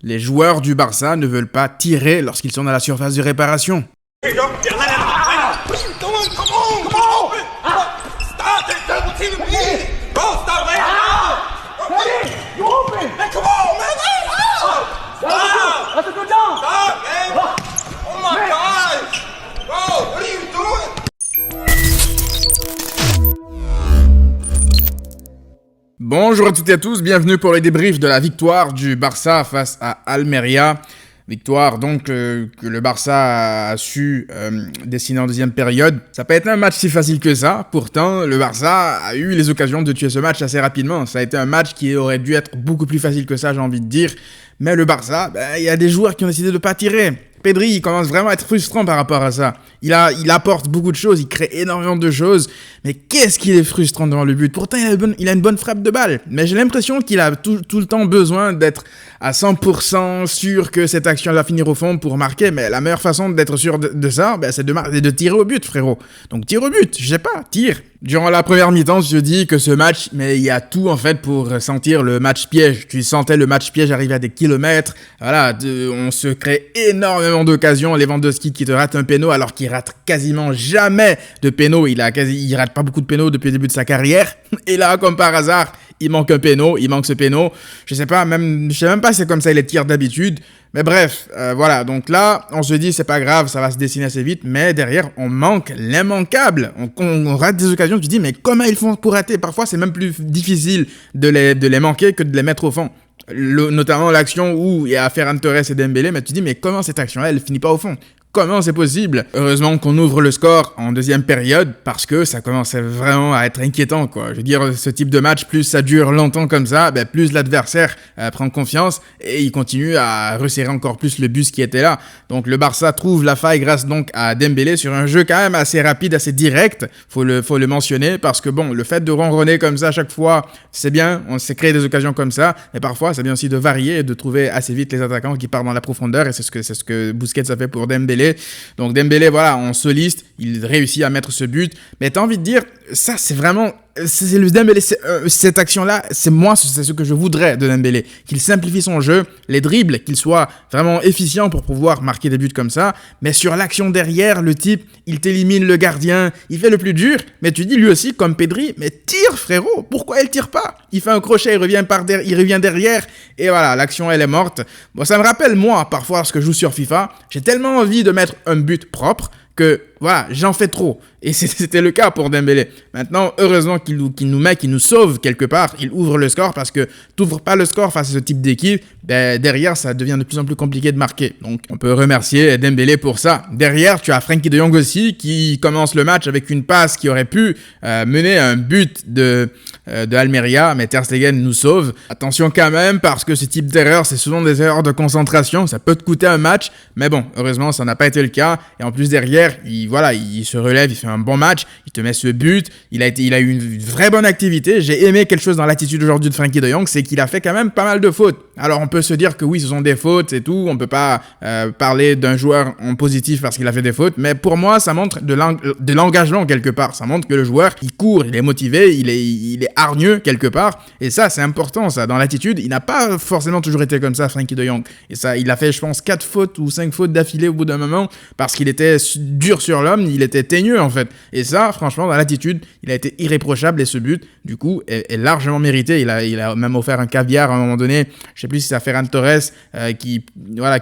Les joueurs du Barça ne veulent pas tirer lorsqu'ils sont dans la surface de réparation. Bonjour à toutes et à tous, bienvenue pour le débrief de la victoire du Barça face à Almeria. Victoire donc que le Barça a su dessiner en deuxième période. Ça n'a pas été un match si facile que ça, pourtant le Barça a eu les occasions de tuer ce match assez rapidement. Ça a été un match qui aurait dû être beaucoup plus facile que ça, j'ai envie de dire. Mais le Barça, il y a des joueurs qui ont décidé de ne pas tirer. Pedri, il commence vraiment à être frustrant par rapport à ça. Il apporte beaucoup de choses, il crée énormément de choses, mais qu'est-ce qu'il est frustrant devant le but. Pourtant, il a une bonne frappe de balle, mais j'ai l'impression qu'il a tout le temps besoin d'être à 100% sûr que cette action va finir au fond pour marquer, mais la meilleure façon d'être sûr de ça, c'est de tirer au but, frérot. Donc tire au but, je sais pas, tire. Durant la première mi-temps, je dis que ce match, mais il y a tout en fait pour sentir le match piège. Tu sentais le match piège arriver à des kilomètres. Voilà, on se crée énormément d'occasions. Lewandowski qui te rate un péno alors qu'il rate quasiment jamais de péno. Il rate pas beaucoup de péno depuis le début de sa carrière. Et là, comme par hasard, il manque un péno, il manque ce péno. Je sais même pas si c'est comme ça il les tire d'habitude. Mais bref, voilà. Donc là, on se dit, c'est pas grave, ça va se dessiner assez vite. Mais derrière, on manque l'immanquable. On rate des occasions. Tu te dis, mais comment ils font pour rater? Parfois, c'est même plus difficile de les manquer que de les mettre au fond. Notamment l'action où il y a Ferran Torres et Dembélé. Mais tu te dis, mais comment cette action-là, elle finit pas au fond? Comment c'est possible? Heureusement qu'on ouvre le score en deuxième période parce que ça commençait vraiment à être inquiétant, quoi. Je veux dire, ce type de match, plus ça dure longtemps comme ça, plus l'adversaire prend confiance et il continue à resserrer encore plus le bus qui était là. Donc le Barça trouve la faille grâce donc à Dembélé sur un jeu quand même assez rapide, assez direct. Faut le mentionner parce que bon, le fait de ronronner comme ça à chaque fois, c'est bien, on s'est créé des occasions comme ça, mais parfois c'est bien aussi de varier et de trouver assez vite les attaquants qui partent dans la profondeur et c'est ce que Busquets a fait pour Dembélé. Donc Dembélé, voilà, en soliste, il réussit à mettre ce but. Mais t'as envie de dire, ça c'est vraiment... C'est le Dembélé, cette action-là, c'est ce que je voudrais de Dembélé. Qu'il simplifie son jeu, les dribbles, qu'il soit vraiment efficient pour pouvoir marquer des buts comme ça. Mais sur l'action derrière, le type, il t'élimine le gardien, il fait le plus dur. Mais tu dis lui aussi, comme Pedri, mais tire frérot, pourquoi il tire pas? Il fait un crochet, il revient derrière, et voilà, l'action elle est morte. Bon, ça me rappelle moi, parfois, lorsque je joue sur FIFA, j'ai tellement envie de mettre un but propre, que voilà, j'en fais trop. Et c'était le cas pour Dembélé. Maintenant, heureusement qu'il nous sauve quelque part. Il ouvre le score parce que t'ouvres pas le score face à ce type d'équipe, derrière, ça devient de plus en plus compliqué de marquer. Donc, on peut remercier Dembélé pour ça. Derrière, tu as Frenkie de Jong aussi qui commence le match avec une passe qui aurait pu mener à un but de Almeria, mais Ter Stegen nous sauve. Attention quand même parce que ce type d'erreur, c'est souvent des erreurs de concentration. Ça peut te coûter un match, mais bon, heureusement, ça n'a pas été le cas. Et en plus, derrière, il se relève, il fait un bon match, il te met ce but, il a eu une vraie bonne activité. J'ai aimé quelque chose dans l'attitude aujourd'hui de Frenkie de Jong, c'est qu'il a fait quand même pas mal de fautes. Alors on peut se dire que oui, ce sont des fautes et tout, on peut pas parler d'un joueur en positif parce qu'il a fait des fautes, mais pour moi ça montre de l'engagement quelque part. Ça montre que le joueur, il court, il est motivé, il est hargneux quelque part, et ça c'est important, ça, dans l'attitude. Il n'a pas forcément toujours été comme ça, Frenkie de Jong, et ça, il a fait je pense 4 fautes ou 5 fautes d'affilée au bout d'un moment parce qu'il était dur sur l'homme, il était teigneux en fait. Et ça, franchement, dans l'attitude, il a été irréprochable et ce but, du coup, est largement mérité. Il a même offert un caviar à un moment donné. Je sais plus si c'est à Ferran Torres qui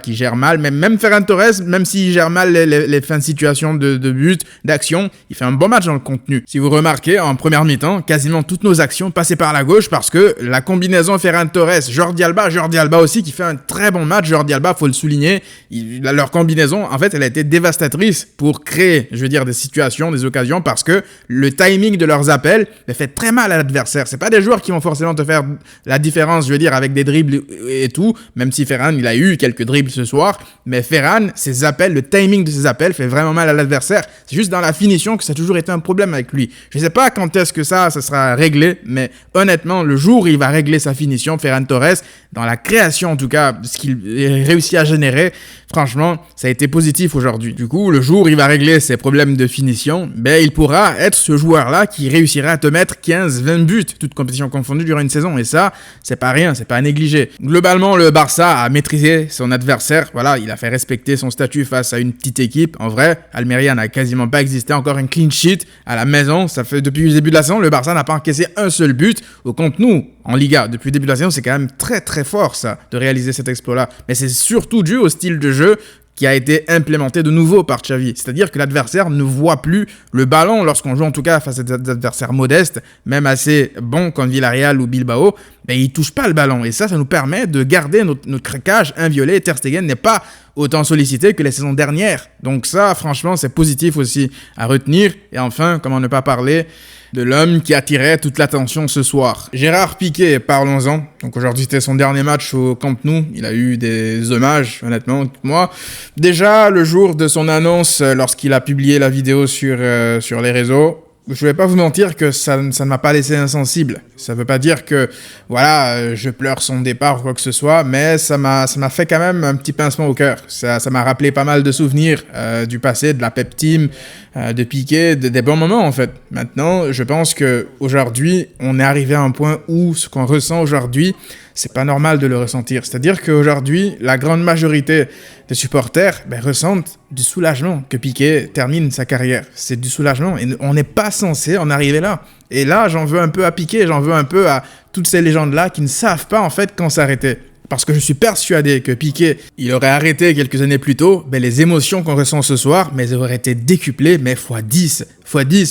gère mal. Mais même Ferran Torres, même s'il gère mal les fins de situation de but, d'action, il fait un bon match dans le contenu. Si vous remarquez, en première mi-temps, quasiment toutes nos actions passaient par la gauche parce que la combinaison Ferran Torres, Jordi Alba aussi qui fait un très bon match. Jordi Alba, faut le souligner, leur combinaison, en fait, elle a été dévastatrice pour créer, je veux dire, des situations, des occasions, parce que le timing de leurs appels fait très mal à l'adversaire. C'est pas des joueurs qui vont forcément te faire la différence, je veux dire, avec des dribbles et tout, même si Ferran, il a eu quelques dribbles ce soir, mais Ferran, ses appels, le timing de ses appels fait vraiment mal à l'adversaire. C'est juste dans la finition que ça a toujours été un problème avec lui. Je sais pas quand est-ce que ça sera réglé, mais honnêtement, le jour où il va régler sa finition, Ferran Torres, dans la création en tout cas, ce qu'il réussit à générer, franchement, ça a été positif aujourd'hui. Du coup, le jour où il va régler ses problèmes de finition, il pourra pourra être ce joueur-là qui réussira à te mettre 15-20 buts, toutes compétitions confondues durant une saison. Et ça, c'est pas rien, c'est pas à négliger. Globalement, le Barça a maîtrisé son adversaire. Voilà, il a fait respecter son statut face à une petite équipe. En vrai, Almeria n'a quasiment pas existé. Encore une clean sheet à la maison. Ça fait depuis le début de la saison, le Barça n'a pas encaissé un seul but au contre nous en Liga. Depuis le début de la saison, c'est quand même très très fort ça, de réaliser cet exploit-là. Mais c'est surtout dû au style de jeu qui a été implémenté de nouveau par Xavi. C'est-à-dire que l'adversaire ne voit plus le ballon lorsqu'on joue en tout cas face à des adversaires modestes, même assez bons comme Villarreal ou Bilbao, ben ils touchent pas le ballon. Et ça nous permet de garder notre cage inviolée. Ter Stegen n'est pas autant sollicité que les saisons dernières. Donc ça, franchement, c'est positif aussi à retenir. Et enfin, comment ne pas parler de l'homme qui attirait toute l'attention ce soir. Gérard Piqué, parlons-en. Donc aujourd'hui, c'était son dernier match au Camp Nou. Il a eu des hommages, honnêtement, moi. Déjà, le jour de son annonce, lorsqu'il a publié la vidéo sur les réseaux, je vais pas vous mentir que ça ne m'a pas laissé insensible. Ça veut pas dire que, voilà, je pleure son départ ou quoi que ce soit, mais ça m'a fait quand même un petit pincement au cœur. Ça m'a rappelé pas mal de souvenirs du passé, de la Pep Team, de Piqué, des bons moments en fait. Maintenant, je pense que aujourd'hui, on est arrivé à un point où ce qu'on ressent aujourd'hui, c'est pas normal de le ressentir. C'est-à-dire qu'aujourd'hui, la grande majorité des supporters ressentent du soulagement que Piqué termine sa carrière. C'est du soulagement et on n'est pas censé en arriver là. Et là, j'en veux un peu à Piqué, j'en veux un peu à toutes ces légendes-là qui ne savent pas en fait quand s'arrêter. Parce que je suis persuadé que Piqué, il aurait arrêté quelques années plus tôt, les émotions qu'on ressent ce soir, elles auraient été décuplées, mais x10.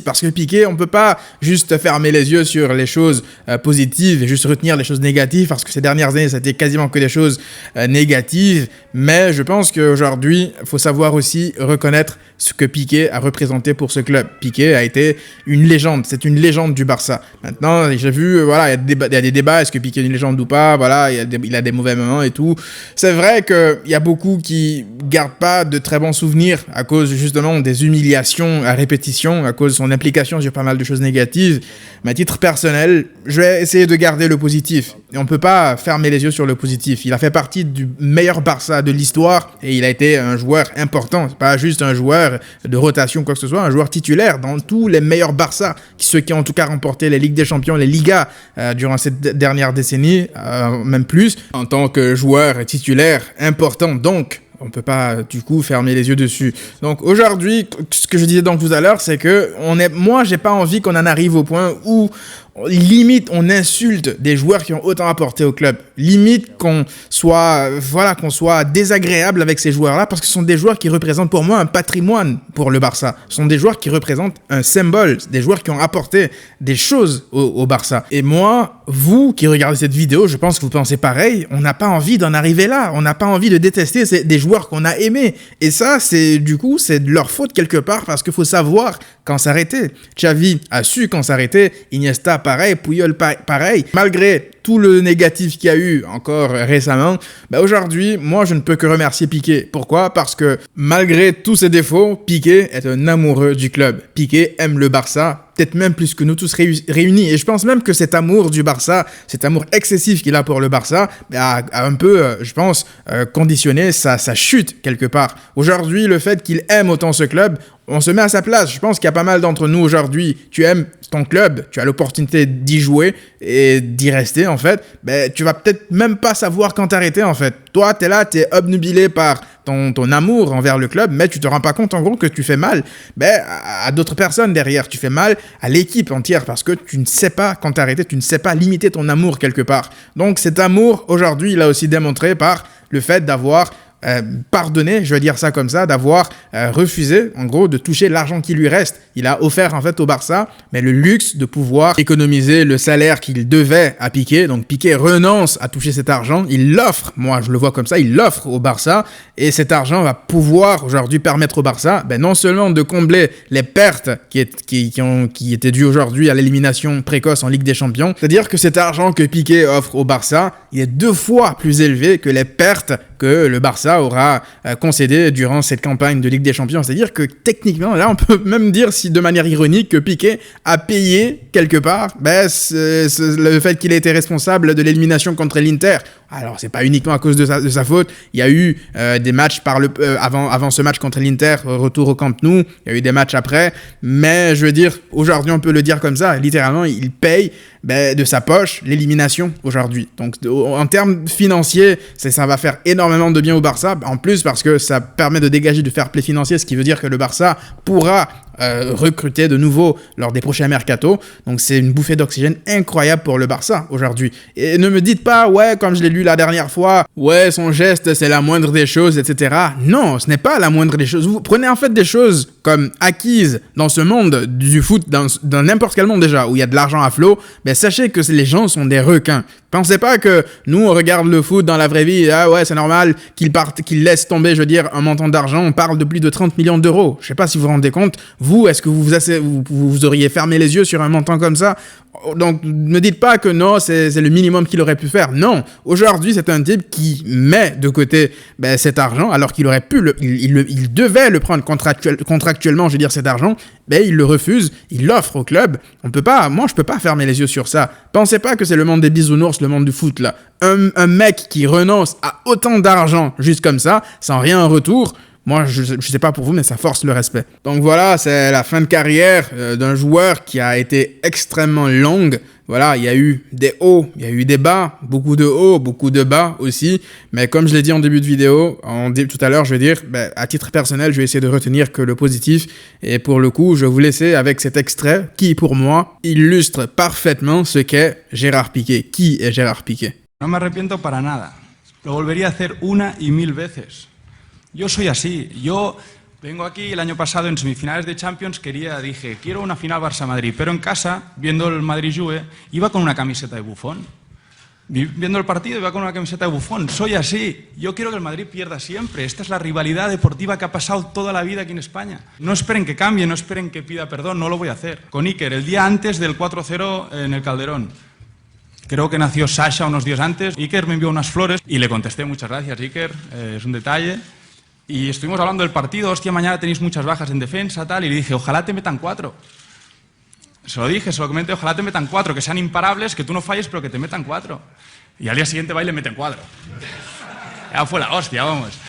Parce que Piqué, on peut pas juste fermer les yeux sur les choses positives et juste retenir les choses négatives, parce que ces dernières années, ça a été quasiment que des choses négatives. Mais je pense qu'aujourd'hui, il faut savoir aussi reconnaître ce que Piqué a représenté pour ce club. Piqué a été une légende, c'est une légende du Barça. Maintenant, j'ai vu, voilà, il y a des débats, est-ce que Piqué est une légende ou pas, voilà, il a des mauvais moments et tout. C'est vrai qu'il y a beaucoup qui gardent pas de très bons souvenirs à cause justement des humiliations à répétition, à cause de son implication sur pas mal de choses négatives. Mais à titre personnel, je vais essayer de garder le positif. Et on peut pas fermer les yeux sur le positif. Il a fait partie du meilleur Barça de l'histoire et il a été un joueur important. C'est pas juste un joueur de rotation ou quoi que ce soit, un joueur titulaire dans tous les meilleurs Barça, ceux qui ont en tout cas remporté les Ligues des Champions, les Ligas durant cette dernière décennie, même plus, en tant que joueur titulaire important. Donc, on peut pas, du coup, fermer les yeux dessus. Donc, aujourd'hui, ce que je disais donc tout à l'heure, c'est que moi, j'ai pas envie qu'on en arrive au point où limite on insulte des joueurs qui ont autant apporté au club, limite qu'on soit désagréable avec ces joueurs-là, parce que ce sont des joueurs qui représentent pour moi un patrimoine pour le Barça. Ce sont des joueurs qui représentent un symbole, des joueurs qui ont apporté des choses au Barça. Et moi, vous qui regardez cette vidéo, je pense que vous pensez pareil, on n'a pas envie d'en arriver là, on n'a pas envie de détester des joueurs qu'on a aimés. Et ça, c'est de leur faute quelque part, parce qu'il faut savoir quand s'arrêter. Xavi a su quand s'arrêter, Iniesta pareil, Puyol pareil. Malgré tout le négatif qu'il y a eu encore récemment, aujourd'hui, moi, je ne peux que remercier Piqué. Pourquoi ? Parce que malgré tous ses défauts, Piqué est un amoureux du club. Piqué aime le Barça, peut-être même plus que nous tous réunis. Et je pense même que cet amour du Barça, cet amour excessif qu'il a pour le Barça, a un peu, je pense, conditionné sa chute quelque part. Aujourd'hui, le fait qu'il aime autant ce club, on se met à sa place. Je pense qu'il y a pas mal d'entre nous aujourd'hui. Tu aimes ton club, tu as l'opportunité d'y jouer et d'y rester en fait. Tu vas peut-être même pas savoir quand t'arrêter en fait. Toi, t'es là, t'es obnubilé par ton amour envers le club, mais tu te rends pas compte en gros que tu fais mal à d'autres personnes derrière. Tu fais mal à l'équipe entière parce que tu ne sais pas quand t'arrêter, tu ne sais pas limiter ton amour quelque part. Donc cet amour, aujourd'hui, il a aussi démontré par le fait d'avoir pardonné, je vais dire ça comme ça, d'avoir refusé, en gros, de toucher l'argent qui lui reste. Il a offert, en fait, au Barça, mais le luxe de pouvoir économiser le salaire qu'il devait à Piqué. Donc, Piqué renonce à toucher cet argent. Il l'offre, moi, je le vois comme ça, il l'offre au Barça. Et cet argent va pouvoir, aujourd'hui, permettre au Barça, non seulement de combler les pertes qui étaient dues aujourd'hui à l'élimination précoce en Ligue des Champions. C'est-à-dire que cet argent que Piqué offre au Barça, il est 2 fois plus élevé que les pertes que le Barça aura concédé durant cette campagne de Ligue des Champions. C'est-à-dire que techniquement, là, on peut même dire de manière ironique que Piqué a payé quelque part le fait qu'il ait été responsable de l'élimination contre l'Inter. Alors, c'est pas uniquement à cause de sa faute. Il y a eu des matchs avant ce match contre l'Inter, retour au Camp Nou. Il y a eu des matchs après. Mais je veux dire, aujourd'hui, on peut le dire comme ça. Littéralement, il paye de sa poche l'élimination aujourd'hui. Donc, en termes financiers, ça va faire énormément de bien au Barça. En plus, parce que ça permet de dégager du fair play financier, ce qui veut dire que le Barça pourra recruter de nouveau lors des prochains mercato. Donc c'est une bouffée d'oxygène incroyable pour le Barça aujourd'hui. Et ne me dites pas, ouais, comme je l'ai lu la dernière fois, ouais, son geste c'est la moindre des choses, etc. Non, ce n'est pas la moindre des choses. Vous prenez en fait des choses comme acquises dans ce monde du foot, dans n'importe quel monde déjà, où il y a de l'argent à flot, sachez que les gens sont des requins. Pensez pas que nous, on regarde le foot dans la vraie vie, ah ouais, c'est normal qu'ils laissent tomber, je veux dire, un montant d'argent. On parle de plus de 30 millions d'euros. Je sais pas si vous vous rendez compte. Vous, est-ce que vous auriez fermé les yeux sur un montant comme ça? Donc, ne dites pas que non, c'est le minimum qu'il aurait pu faire. Non, aujourd'hui, c'est un type qui met de côté cet argent, alors qu'il aurait pu, il devait le prendre contractuellement, je veux dire, cet argent. Il le refuse, il l'offre au club. Moi, je peux pas fermer les yeux sur ça. Pensez pas que c'est le monde des bisounours, le monde du foot, là. Un mec qui renonce à autant d'argent, juste comme ça, sans rien en retour. Moi, je sais pas pour vous, mais ça force le respect. Donc voilà, c'est la fin de carrière d'un joueur qui a été extrêmement longue. Voilà, il y a eu des hauts, il y a eu des bas, beaucoup de hauts, beaucoup de bas aussi. Mais comme je l'ai dit en début de vidéo, tout à l'heure, je vais dire, à titre personnel, je vais essayer de retenir que le positif. Et pour le coup, je vais vous laisser avec cet extrait qui, pour moi, illustre parfaitement ce qu'est Gérard Piqué. Qui est Gérard Piqué? No me arrepiento para nada. Lo volvería a hacer 1 y 1000 veces. Yo soy así. Yo vengo aquí el año pasado en semifinales de Champions, dije, quiero una final Barça-Madrid, pero en casa, viendo el Madrid-Juve, iba con una camiseta de Buffon. Viendo el partido iba con una camiseta de Buffon. Soy así. Yo quiero que el Madrid pierda siempre. Esta es la rivalidad deportiva que ha pasado toda la vida aquí en España. No esperen que cambie, no esperen que pida perdón, no lo voy a hacer. Con Iker, el día antes del 4-0 en el Calderón. Creo que nació Sasha unos días antes. Iker me envió unas flores y le contesté, muchas gracias Iker, es un detalle. Y estuvimos hablando del partido, hostia, mañana tenéis muchas bajas en defensa, tal, y le dije, ojalá te metan 4. Se lo dije, se lo comenté, ojalá te metan 4, que sean imparables, que tú no falles, pero que te metan 4. Y al día siguiente va y le meten 4. Ya fue la hostia, vamos.